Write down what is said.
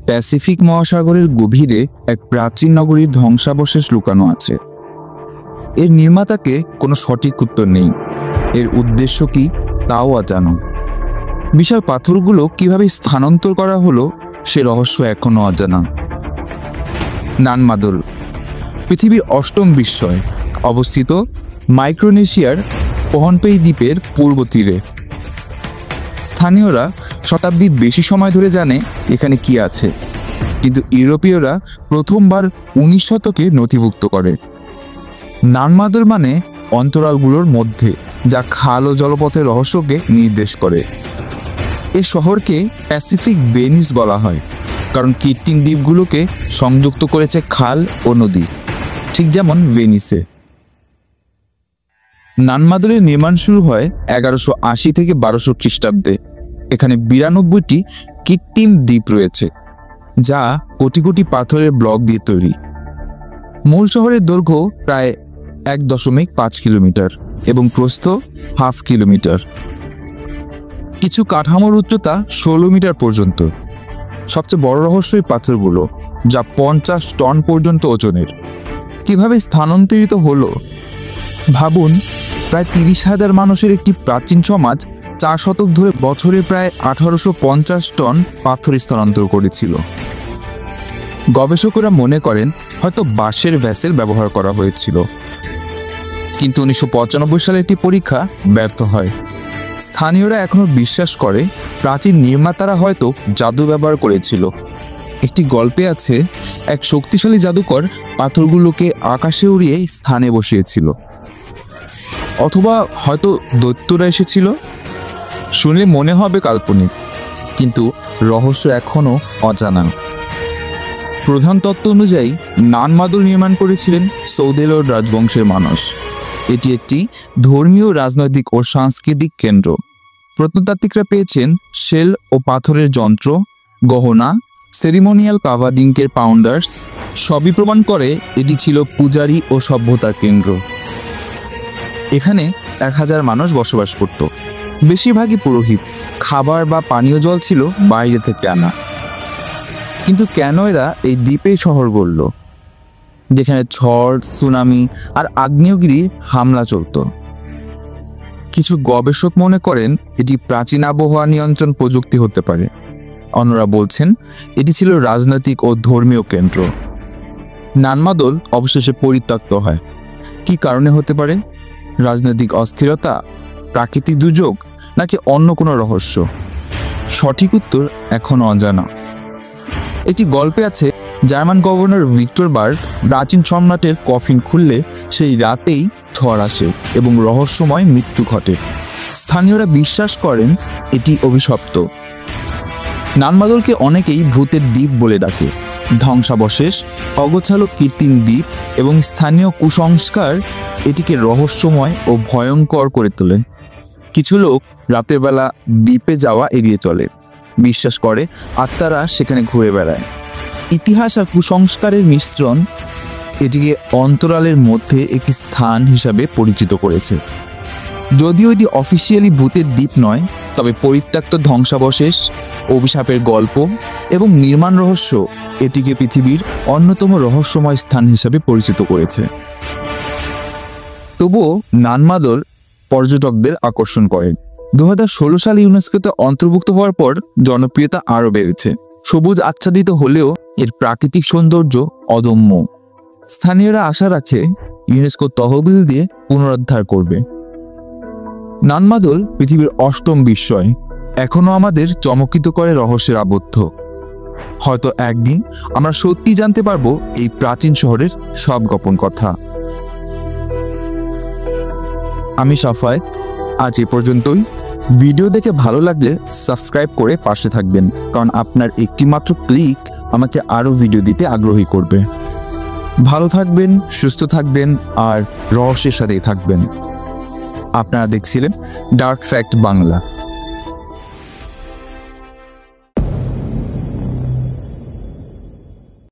Pacific মহাসাগরের গভীরে এক প্রাচীন নগরীর ধ্বংসাবশেষ লুকানো আছে। এর নির্মাতাকে কোনো সঠিক উত্তর নেই, এর উদ্দেশ্য কি তাও অজানা। বিশাল পাথরগুলো কিভাবে স্থানান্তর করা হলো সে রহস্য এখনো অজানা। নানমাদল পৃথিবীর ৮ম বিস্ময়, অবস্থিত মাইক্রোনেশিয়ার পোহনপেই দ্বীপের পূর্ব তীরে। স্থানীয়রা শতাব্দীর বেশি সময় ধরে জানে এখানে কি আছে, কিন্তু ইউরোপীয়রা প্রথমবার ১৯ শতকে নথিভুক্ত করে। নানমাদল মানে অন্তরালগুলোর মধ্যে, যা খাল ও জলপথের রহস্যকে নির্দেশ করে। এ শহরকে প্যাসিফিক ভেনিস বলা হয়, কারণ কৃত্রিম দ্বীপগুলোকে সংযুক্ত করেছে খাল ও নদী, ঠিক যেমন ভেনিসে। নানমাদলের নির্মাণ শুরু হয় ১১৮০ থেকে ১২০০ খ্রিস্টাব্দে। এখানে ৯২টি কৃত্রিম দ্বীপ রয়েছে, যা কোটি কোটি পাথরের ব্লক দিয়ে তৈরি। মূল শহরের দৈর্ঘ্য প্রায় ১.৫ কিলোমিটার এবং প্রস্থ ০.৫ কিলোমিটার। কিছু কাঠামোর উচ্চতা ১৬ মিটার পর্যন্ত। সবচেয়ে বড় রহস্য এই পাথরগুলো, যা ৫০ টন পর্যন্ত ওজনের। কিভাবে স্থানান্তরিত হলো? ভাবুন, প্রায় ৩০,০০০ মানুষের একটি প্রাচীন সমাজ ৪ শতক ধরে বছরে প্রায় ১৮৫০ টন পাথর স্থানান্তর করেছিল। গবেষকরা মনে করেন হয়তো বাঁশের ভ্যাসেল ব্যবহার করা হয়েছিল, কিন্তু ১৯৯৫ সালে একটি পরীক্ষা ব্যর্থ হয়। স্থানীয়রা এখনো বিশ্বাস করে প্রাচীন নির্মাতারা হয়তো জাদু ব্যবহার করেছিল। একটি গল্পে আছে, এক শক্তিশালী জাদুকর পাথরগুলোকে আকাশে উড়িয়ে স্থানে বসিয়েছিল, অথবা হয়তো দৈত্যরা এসেছিল। শুনলে মনে হবে কাল্পনিক, কিন্তু রহস্য এখনো অজানা। প্রধান তত্ত্ব অনুযায়ী নানমাদল নির্মাণ করেছিলেন সৌদেলর রাজবংশের মানুষ। এটি একটি ধর্মীয়, রাজনৈতিক ও সাংস্কৃতিক কেন্দ্র। প্রত্নতাত্ত্বিকরা পেয়েছেন শেল ও পাথরের যন্ত্র, গহনা, সেরিমোনিয়াল কাভার্ডিংকের পাউন্ডার্স। সবই প্রমাণ করে এটি ছিল পূজারী ও সভ্যতার কেন্দ্র। এখানে ১,০০০ মানুষ বসবাস করত, বেশিরভাগই পুরোহিত। খাবার বা পানীয় জল ছিল বাইরে থেকে আনা। কিন্তু কেন এরা এই দ্বীপে শহর গড়ল, যেখানে ঝড়, সুনামি আর আগ্নেয়গিরির হামলা চলত? কিছু গবেষক মনে করেন এটি প্রাচীন আবহাওয়া নিয়ন্ত্রণ প্রযুক্তি হতে পারে। অন্যরা বলছেন এটি ছিল রাজনৈতিক ও ধর্মীয় কেন্দ্র। নানমাদল অবশেষে পরিত্যক্ত হয়। কি কারণে হতে পারে? রাজনৈতিক অস্থিরতা, প্রাকৃতিক দুর্যোগ, নাকি অন্য কোনো রহস্য? সঠিক উত্তর এখনো অজানা। একটি গল্পে আছে, জার্মান গভর্নর ভিক্টর বার্গ প্রাচীন সম্রাটের কফিন খুললে সেই রাতেই ঝড় আসে এবং রহস্যময় মৃত্যু ঘটে। স্থানীয়রা বিশ্বাস করেন এটি অভিশপ্ত। নানমাদলকে অনেকেই ভূতের দ্বীপ বলে ডাকে। ধ্বংসাবশেষ, অগোছালো কৃত্রিম দ্বীপ এবং স্থানীয় কুসংস্কার এটিকে রহস্যময় ও ভয়ঙ্কর করে তোলে। কিছু লোক রাতের বেলা দ্বীপে যাওয়া এড়িয়ে চলে, বিশ্বাস করে আত্মারা সেখানে ঘুরে বেড়ায়। ইতিহাস আর কুসংস্কারের মিশ্রণ এটিকে অন্তরালের মধ্যে একটি স্থান হিসাবে পরিচিত করেছে। যদিও এটি অফিসিয়ালি ভূতের দ্বীপ নয়, তবে পরিত্যক্ত ধ্বংসাবশেষ, অভিশাপের গল্প এবং নির্মাণ রহস্য এটিকে পৃথিবীর অন্যতম রহস্যময় স্থান হিসাবে পরিচিত করেছে। তবুও নানমাদল পর্যটকদের আকর্ষণ করে। ২০১৬ সালে ইউনেস্কোতে অন্তর্ভুক্ত হওয়ার পর জনপ্রিয়তা আরও বেড়েছে। সবুজ আচ্ছাদিত হলেও এর প্রাকৃতিক সৌন্দর্য অদম্য। স্থানীয়রা আশা রাখে ইউনেস্কো তহবিল দিয়ে পুনরুদ্ধার করবে। নানমাদল পৃথিবীর ৮ম বিস্ময়, এখনো আমাদের চমকিত করে রহস্যের আবদ্ধ। হয়তো একদিন আমরা সত্যি জানতে পারবো এই প্রাচীন শহরের সব গোপন কথা। আমি সাফায়েত, আজ এ পর্যন্তই। ভিডিও দেখে ভালো লাগলে সাবস্ক্রাইব করে পাশে থাকবেন, কারণ আপনার একটি মাত্র ক্লিক আমাকে আরও ভিডিও দিতে আগ্রহী করবে। ভালো থাকবেন, সুস্থ থাকবেন আর রহস্যের সাথেই থাকবেন। আপনারা দেখছিলেন ডার্ক ফ্যাক্ট বাংলা।